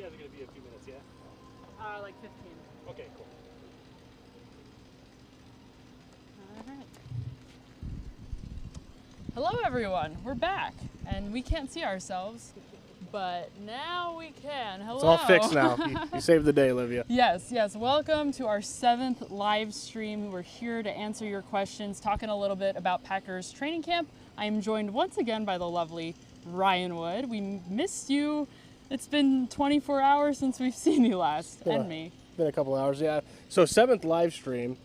guys are going to be a few minutes, yeah? Like 15. Okay, cool. All right. Hello, everyone. We're back, and we can't see ourselves, but now we can. Hello. It's all fixed now. You saved the day, Olivia. Yes. Welcome to our 7th live stream. We're here to answer your questions, talking a little bit about Packers training camp. I am joined once again by the lovely Ryan Wood. We missed you. It's been 24 hours since we've seen you last, and me. Been a couple hours, yeah. So 7th live stream,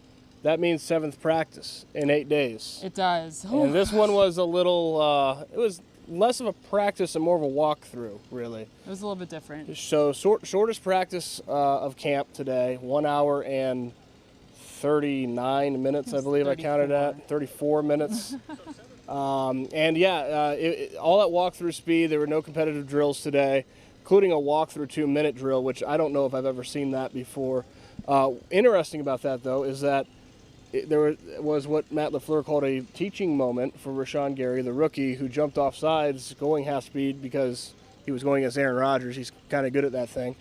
that means 7th practice in 8 days. It does. And this one was a little, it was less of a practice and more of a walkthrough, really. It was a little bit different. So shortest practice of camp today, 1 hour and 39 minutes, I believe 34. I counted at, 34 minutes. And yeah, all at walkthrough speed. There were no competitive drills today, including a walkthrough 2-minute drill, which I don't know if I've ever seen that before. Interesting about that, though, is that there was what Matt LaFleur called a teaching moment for Rashawn Gary, the rookie, who jumped off sides going half speed because he was going against Aaron Rodgers. He's kind of good at that thing.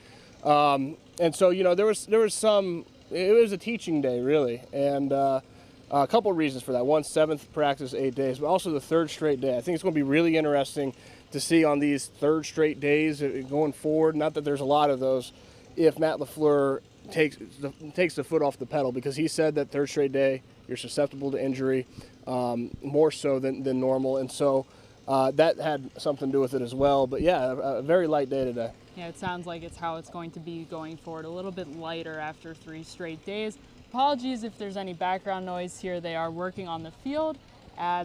And so, you know, there was some, it was a teaching day, really. And a couple of reasons for that. One, 7th practice, 8 days, but also the 3rd straight day. I think it's going to be really interesting to see on these 3rd straight days going forward, not that there's a lot of those, if Matt LaFleur takes the foot off the pedal, because he said that 3rd straight day you're susceptible to injury, more so than normal, and so that had something to do with it as well. But yeah, a very light day today. Yeah, it sounds like it's how it's going to be going forward, a little bit lighter after 3 straight days. Apologies if there's any background noise here. They are working on the field.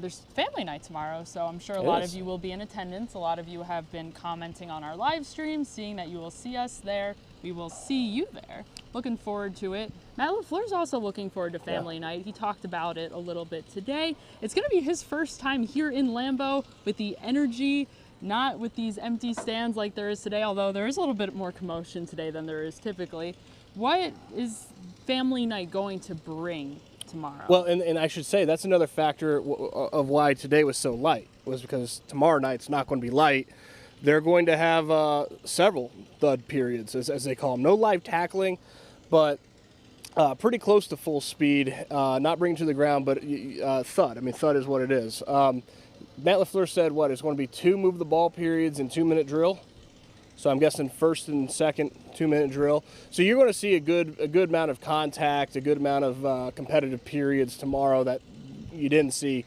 There's family night tomorrow, so I'm sure a lot of you will be in attendance. A lot of you have been commenting on our live stream, seeing that you will see us there. We will see you there. Looking forward to it. Matt LaFleur's also looking forward to family night. He talked about it a little bit today. It's going to be his first time here in Lambeau with the energy, not with these empty stands like there is today, although there is a little bit more commotion today than there is typically. What is family night going to bring tomorrow? Well, and I should say that's another factor of why today was so light, was because tomorrow night's not going to be light. They're going to have several thud periods, as they call them. No live tackling, but pretty close to full speed, not bringing to the ground, but thud. I mean, thud is what it is. Matt LaFleur said, it's going to be 2 move the ball periods and 2-minute drill. So I'm guessing 1st and 2nd 2-minute drill. So you're going to see a good amount of contact, a good amount of competitive periods tomorrow that you didn't see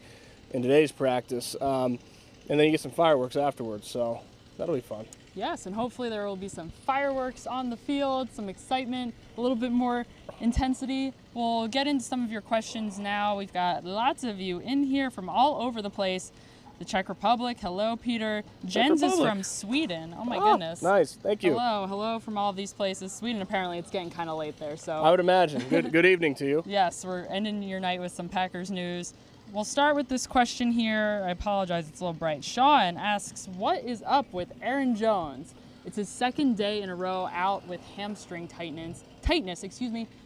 in today's practice. And then you get some fireworks afterwards, so that'll be fun. Yes, and hopefully there will be some fireworks on the field, some excitement, a little bit more intensity. We'll get into some of your questions now. We've got lots of you in here from all over the place. The Czech Republic, hello, Peter. Jens is from Sweden. Oh my goodness. Nice, thank you. Hello from all of these places. Sweden, apparently it's getting kind of late there, so. I would imagine. Good evening to you. Yes, we're ending your night with some Packers news. We'll start with this question here. I apologize, it's a little bright. Sean asks, what is up with Aaron Jones? It's his 2nd day in a row out with hamstring tightness.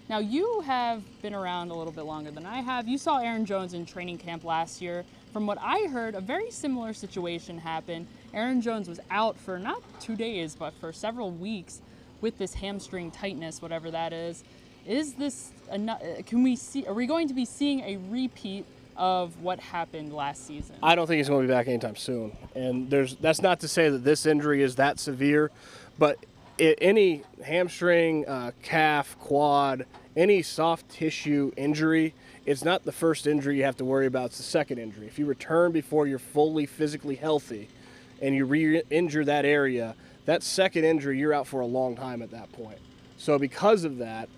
Now, you have been around a little bit longer than I have. You saw Aaron Jones in training camp last year. From what I heard, a very similar situation happened. Aaron Jones was out for not 2 days, but for several weeks with this hamstring tightness, whatever that is. Is this, are we going to be seeing a repeat of what happened last season? I don't think he's going to be back anytime soon. And that's not to say that this injury is that severe, but any hamstring, calf, quad, any soft tissue injury, it's not the first injury you have to worry about. It's the second injury. If you return before you're fully physically healthy and you re-injure that area, that second injury, you're out for a long time at that point. So because of that,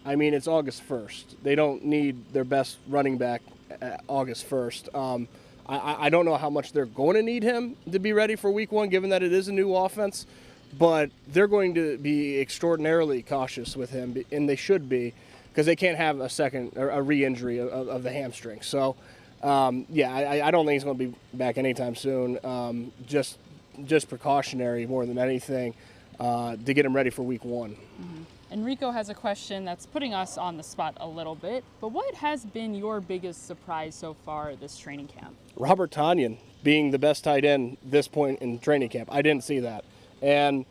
I mean, it's August 1st. They don't need their best running back August 1st. I don't know how much they're going to need him to be ready for week 1, given that it is a new offense, but they're going to be extraordinarily cautious with him, and they should be, because they can't have a re-injury of the hamstring. So, I don't think he's going to be back anytime soon. Just precautionary more than anything to get him ready for week 1. Mm-hmm. Enrico has a question that's putting us on the spot a little bit, but what has been your biggest surprise so far this training camp? Robert Tonyan being the best tight end this point in training camp. I didn't see that. And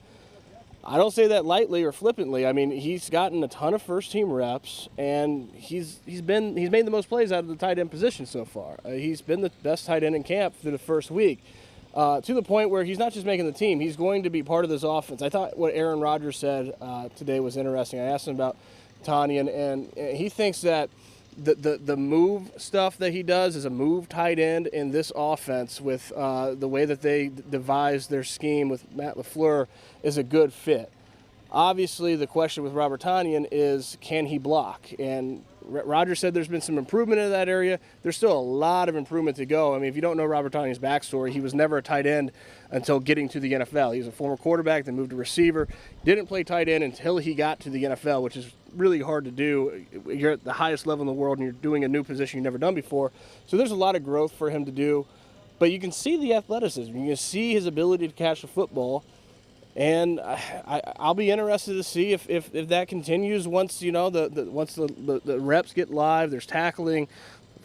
I don't say that lightly or flippantly. I mean, he's gotten a ton of first-team reps, and he's made the most plays out of the tight end position so far. He's been the best tight end in camp through the first week, to the point where he's not just making the team; he's going to be part of this offense. I thought what Aaron Rodgers said today was interesting. I asked him about Tanyan, and he thinks that the move stuff that he does as a move tight end in this offense with the way that they devise their scheme with Matt LaFleur is a good fit. Obviously, the question with Robert Tanyan is, can he block? And Roger said there's been some improvement in that area. There's still a lot of improvement to go. I mean, if you don't know Robert Tanyan's backstory, he was never a tight end until getting to the NFL. He was a former quarterback, then moved to receiver. Didn't play tight end until he got to the NFL, which is really hard to do. You're at the highest level in the world and you're doing a new position you've never done before. So there's a lot of growth for him to do. But you can see the athleticism. You can see his ability to catch the football. And I'll be interested to see if that continues once once the reps get live. There's tackling,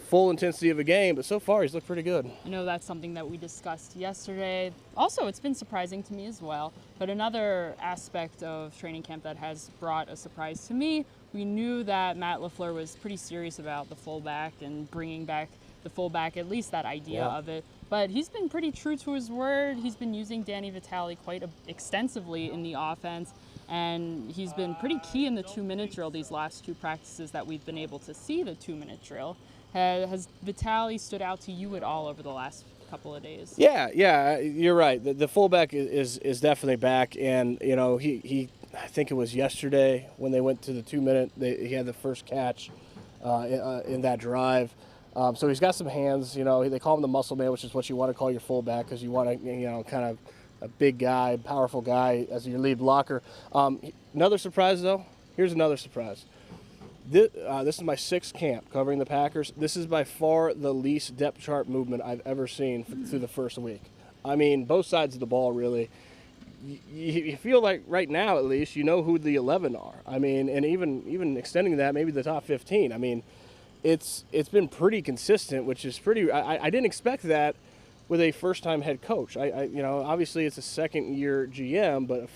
full intensity of a game. But so far, he's looked pretty good. I know that's something that we discussed yesterday. Also, it's been surprising to me as well. But another aspect of training camp that has brought a surprise to me, we knew that Matt LaFleur was pretty serious about the fullback and bringing back the fullback, at least that idea of it. But he's been pretty true to his word. He's been using Danny Vitale quite extensively in the offense, and he's been pretty key in the 2-minute drill these last 2 practices that we've been able to see the 2-minute drill. Has Vitale stood out to you at all over the last couple of days? Yeah, you're right. The fullback is definitely back, and he I think it was yesterday when they went to the 2-minute. He had the first catch in that drive. So he's got some hands. They call him the muscle man, which is what you want to call your fullback because you want to, kind of a big guy, powerful guy as your lead blocker. Another surprise, though. Here's another surprise. This is my 6th camp covering the Packers. This is by far the least depth chart movement I've ever seen through the first week. I mean, both sides of the ball, really. You feel like right now, at least, you know who the 11 are. I mean, and even extending that, maybe the top 15. I mean, it's been pretty consistent, which is pretty. I didn't expect that with a first-time head coach. Obviously it's a second-year GM, but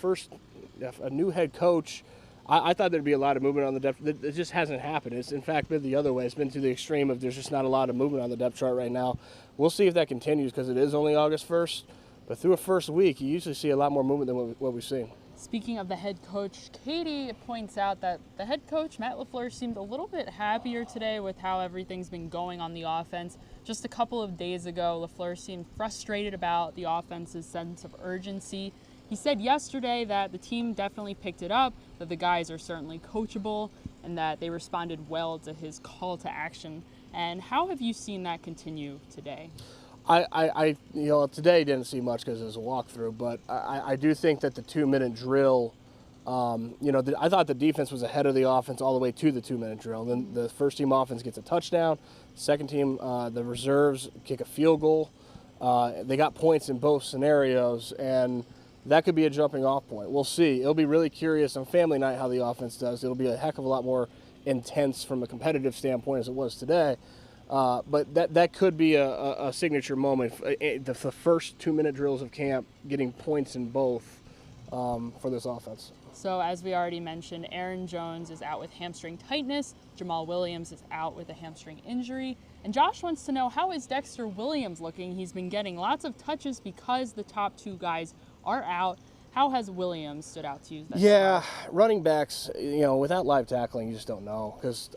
a new head coach. I thought there'd be a lot of movement on the depth. It just hasn't happened. It's in fact been the other way. It's been to the extreme of there's just not a lot of movement on the depth chart right now. We'll see if that continues because it is only August 1st. But through a first week, you usually see a lot more movement than what we've seen. Speaking of the head coach, Katie points out that the head coach, Matt LaFleur, seemed a little bit happier today with how everything's been going on the offense. Just a couple of days ago, LaFleur seemed frustrated about the offense's sense of urgency. He said yesterday that the team definitely picked it up, that the guys are certainly coachable, and that they responded well to his call to action. And how have you seen that continue today? Today didn't see much because it was a walkthrough, but I do think that the 2-minute drill, I thought the defense was ahead of the offense all the way to the 2-minute drill. Then the first team offense gets a touchdown. Second team, the reserves kick a field goal. They got points in both scenarios, and that could be a jumping off point. We'll see. It'll be really curious on family night how the offense does. It'll be a heck of a lot more intense from a competitive standpoint as it was today. But that could be a signature moment. The first 2-minute drills of camp, getting points in both for this offense. So as we already mentioned, Aaron Jones is out with hamstring tightness. Jamal Williams is out with a hamstring injury. And Josh wants to know, how is Dexter Williams looking? He's been getting lots of touches because the top 2 guys are out. How has Williams stood out to you? Running backs, without live tackling, you just don't know. Because,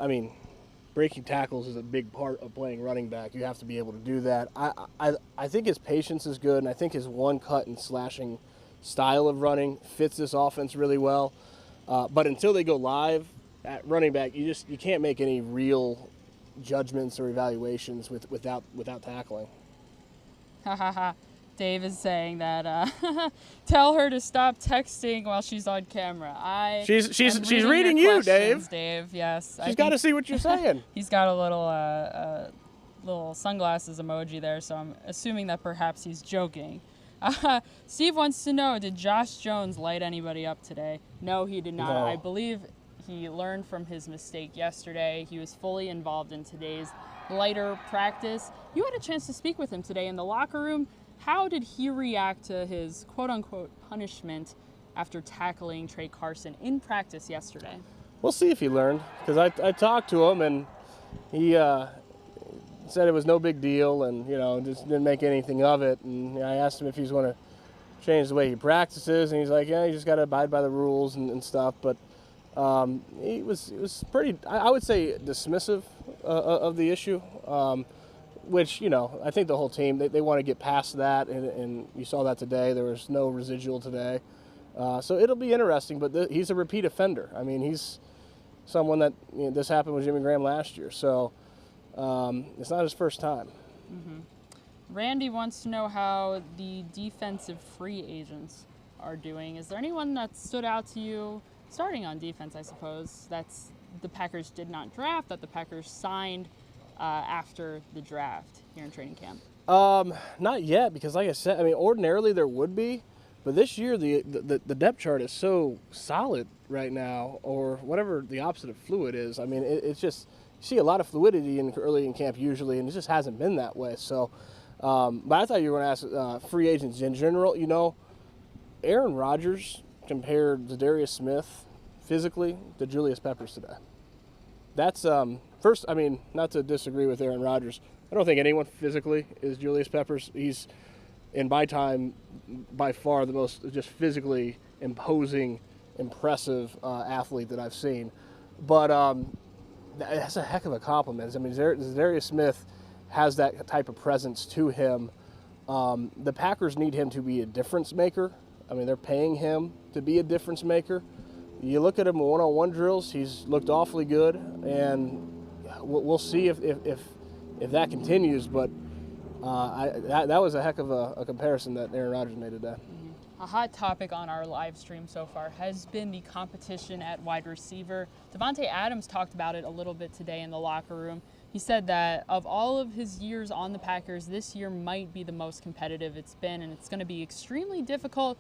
breaking tackles is a big part of playing running back. You have to be able to do that. I think his patience is good, and I think his one-cut and slashing style of running fits this offense really well. But until they go live at running back, you can't make any real judgments or evaluations without tackling. Ha ha ha. Dave is saying that tell her to stop texting while she's on camera. She's reading you, Dave. Yes. She's got to see what you're saying. He's got a little sunglasses emoji there, so I'm assuming that perhaps he's joking. Steve wants to know, did Josh Jones light anybody up today? No, he did not. No. I believe he learned from his mistake yesterday. He was fully involved in today's lighter practice. You had a chance to speak with him today in the locker room. How did he react to his quote-unquote punishment after tackling Trey Carson in practice yesterday. We'll see if he learned, because I talked to him and he said it was no big deal and, just didn't make anything of it. And I asked him if he's going to change the way he practices, and he's like, yeah, you just got to abide by the rules and stuff. But he was pretty, I would say, dismissive of the issue, which, I think the whole team, they want to get past that, and you saw that today. There was no residual today. So it'll be interesting, but he's a repeat offender. I mean, he's someone that, this happened with Jimmy Graham last year, so it's not his first time. Mm-hmm. Randy wants to know how the defensive free agents are doing. Is there anyone that stood out to you, starting on defense, I suppose, that's the Packers did not draft, that the Packers signed after the draft here in training camp? Not yet, because like I said, I mean, ordinarily there would be, but this year the depth chart is so solid right now, or whatever the opposite of fluid is. I mean, it's just, you see a lot of fluidity early in camp usually, and it just hasn't been that way. So, but I thought you were going to ask free agents in general. Aaron Rodgers compared Zadarius Smith physically to Julius Peppers today. That's, first, I mean, not to disagree with Aaron Rodgers. I don't think anyone physically is Julius Peppers. He's, in my time, by far the most just physically imposing, impressive athlete that I've seen. But that's a heck of a compliment. I mean, Zadarius Smith has that type of presence to him. The Packers need him to be a difference maker. I mean, they're paying him to be a difference maker. You look at him in one-on-one drills, he's looked awfully good, and we'll see if that continues. But that was a heck of a comparison that Aaron Rodgers made today. A hot topic on our live stream so far has been the competition at wide receiver. Davante Adams talked about it a little bit today in the locker room. He said that of all of his years on the Packers, this year might be the most competitive it's been, and it's going to be extremely difficult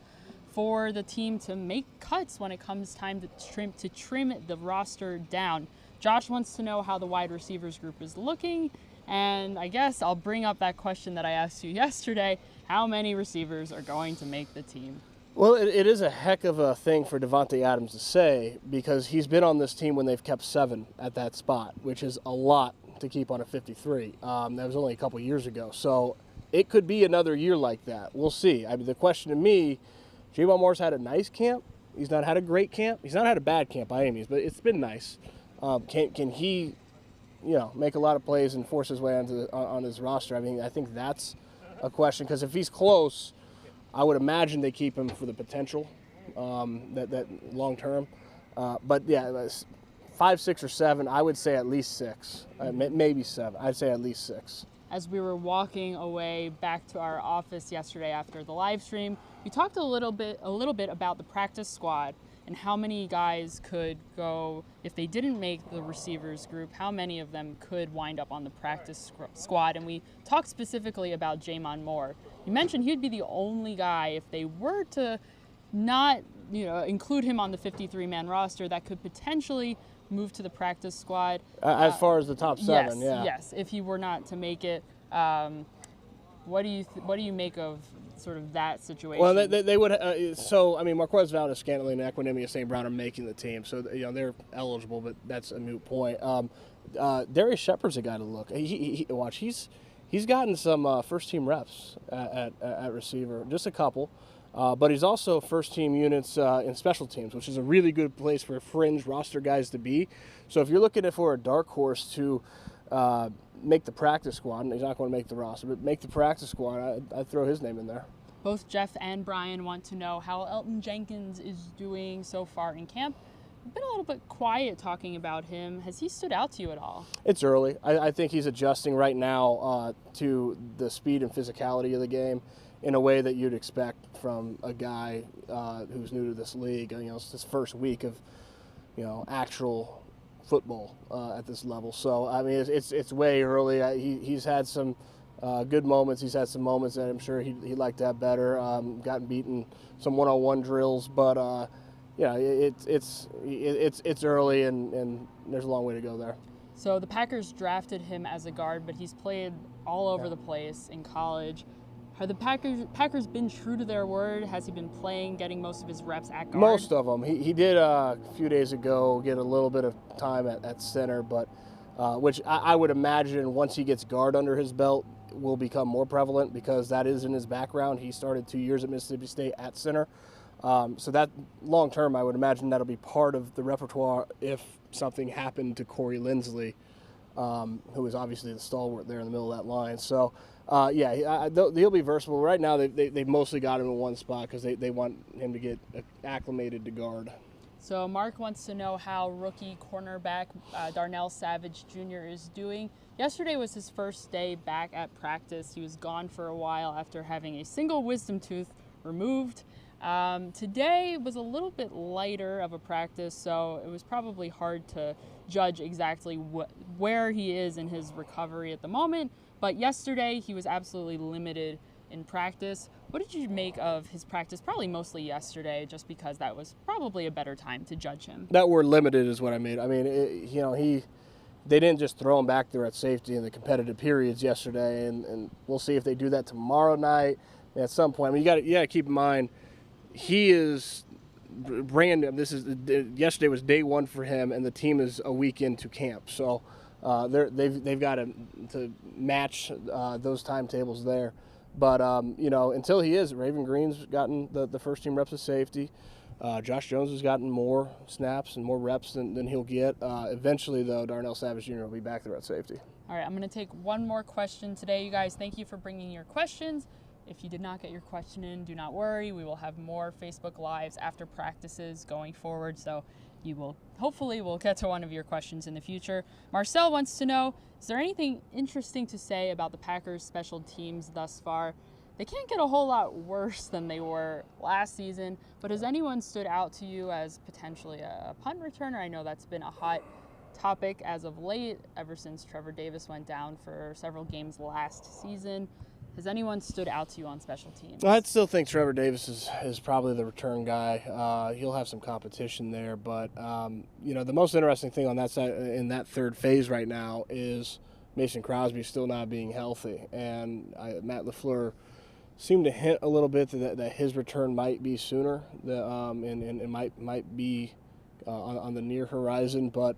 for the team to make cuts when it comes time to trim the roster down. Josh wants to know how the wide receivers group is looking, and I guess I'll bring up that question that I asked you yesterday. How many receivers are going to make the team? Well, it is a heck of a thing for Davante Adams to say, because he's been on this team when they've kept 7 at that spot, which is a lot to keep on a 53. That was only a couple years ago. So it could be another year like that. We'll see. I mean, the question to me, J-Ball Moore's had a nice camp. He's not had a great camp. He's not had a bad camp by any means, but it's been nice. Can he, make a lot of plays and force his way on his roster? I mean, I think that's a question, because if he's close, I would imagine they keep him for the potential, that long term. But yeah, 5, 6, or 7, I would say at least 6, maybe 7. I'd say at least 6. As we were walking away back to our office yesterday after the live stream, we talked a little bit about the practice squad and how many guys could go, if they didn't make the receivers group, how many of them could wind up on the practice squad. And we talked specifically about Jamon Moore. You mentioned he'd be the only guy, if they were to not, include him on the 53-man roster, that could potentially move to the practice squad. As far as the top 7, yes, yeah. Yes, if he were not to make it. What do you make of sort of that situation? Well, they would. So I mean, Marquez Valdez-Scantling and Equinemius St. Brown are making the team, so they're eligible, but that's a moot point. Darius Shepard's a guy to look. He's gotten some first-team reps at receiver, just a couple. But he's also first-team units in special teams, which is a really good place for fringe roster guys to be. So if you're looking for a dark horse to make the practice squad, and he's not going to make the roster, but make the practice squad, I'd throw his name in there. Both Jeff and Brian want to know how Elton Jenkins is doing so far in camp. We've been a little bit quiet talking about him. Has he stood out to you at all? It's early. I think he's adjusting right now to the speed and physicality of the game in a way that you'd expect from a guy who's new to this league. It's his first week of, actual football at this level. So I mean, it's way early. He's had some good moments. He's had some moments that I'm sure he'd like to have better. Gotten beaten some one-on-one drills, but it's early and there's a long way to go there. So the Packers drafted him as a guard, but he's played all over the place in college. Have the Packers been true to their word? Has he been playing, getting most of his reps at guard? Most of them. He did a few days ago get a little bit of time at center, but which I would imagine once he gets guard under his belt will become more prevalent because that is in his background. He started 2 years at Mississippi State at center. So that long term, I would imagine that'll be part of the repertoire if something happened to Corey Linsley, who is obviously the stalwart there in the middle of that line. So, he'll be versatile. Right now, they've mostly got him in one spot because they want him to get acclimated to guard. So Mark wants to know how rookie cornerback Darnell Savage Jr. is doing. Yesterday was his first day back at practice. He was gone for a while after having a single wisdom tooth removed. Today was a little bit lighter of a practice, so it was probably hard to judge exactly where he is in his recovery at the moment. But yesterday, he was absolutely limited in practice. What did you make of his practice? Probably mostly yesterday, just because that was probably a better time to judge him. That word "limited" is what I mean. I mean, they didn't just throw him back there at safety in the competitive periods yesterday, and we'll see if they do that tomorrow night. At some point, I mean, you got to keep in mind, he is brand new. Yesterday was day one for him, and the team is a week into camp. So they've got to match those timetables there. But until he is, Raven Green's gotten the first team reps of safety. Josh Jones has gotten more snaps and more reps than he'll get. Eventually, though, Darnell Savage Jr. will be back there at safety. All right, I'm going to take one more question today, you guys. Thank you for bringing your questions. If you did not get your question in, do not worry. We will have more Facebook Lives after practices going forward, so hopefully we'll get to one of your questions in the future. Marcel wants to know, is there anything interesting to say about the Packers special teams thus far? They can't get a whole lot worse than they were last season, but has anyone stood out to you as potentially a punt returner? I know that's been a hot topic as of late, ever since Trevor Davis went down for several games last season. Has anyone stood out to you on special teams? I still think Trevor Davis is probably the return guy. He'll have some competition there, but the most interesting thing on that side in that third phase right now is Mason Crosby still not being healthy, and Matt LaFleur seemed to hint a little bit that his return might be sooner, and might be on the near horizon, but.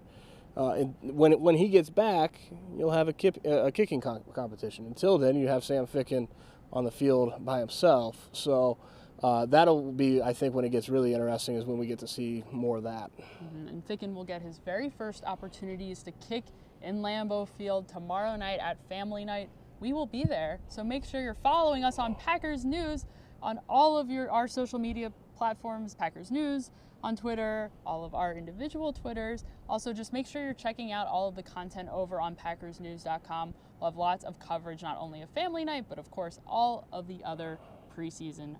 When he gets back, you'll have a kicking competition. Until then, you have Sam Ficken on the field by himself. So that'll be, I think, when it gets really interesting is when we get to see more of that. Mm-hmm. And Ficken will get his very first opportunities to kick in Lambeau Field tomorrow night at Family Night. We will be there, so make sure you're following us on Packers News on all of our social media platforms, Packers News, on Twitter, all of our individual Twitters. Also, just make sure you're checking out all of the content over on PackersNews.com. We'll have lots of coverage, not only of Family Night, but of course, all of the other preseason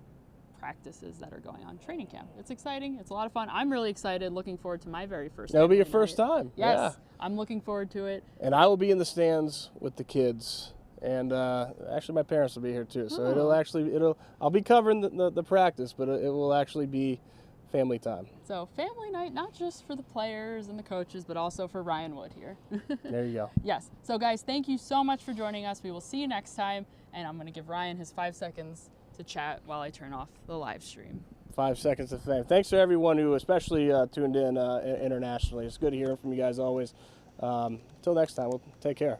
practices that are going on training camp. It's exciting. It's a lot of fun. I'm really excited. Looking forward to my very first. That'll be your first time. Yes, yeah. I'm looking forward to it. And I will be in the stands with the kids. And actually, my parents will be here too. So I'll be covering the practice, but it will actually be family time. So family night, not just for the players and the coaches, but also for Ryan Wood here. There you go. Yes. So guys, thank you so much for joining us. We will see you next time. And I'm going to give Ryan his 5 seconds to chat while I turn off the live stream. 5 seconds of fame. Thanks to everyone who especially tuned in internationally. It's good hearing from you guys always. Until next time, we'll take care.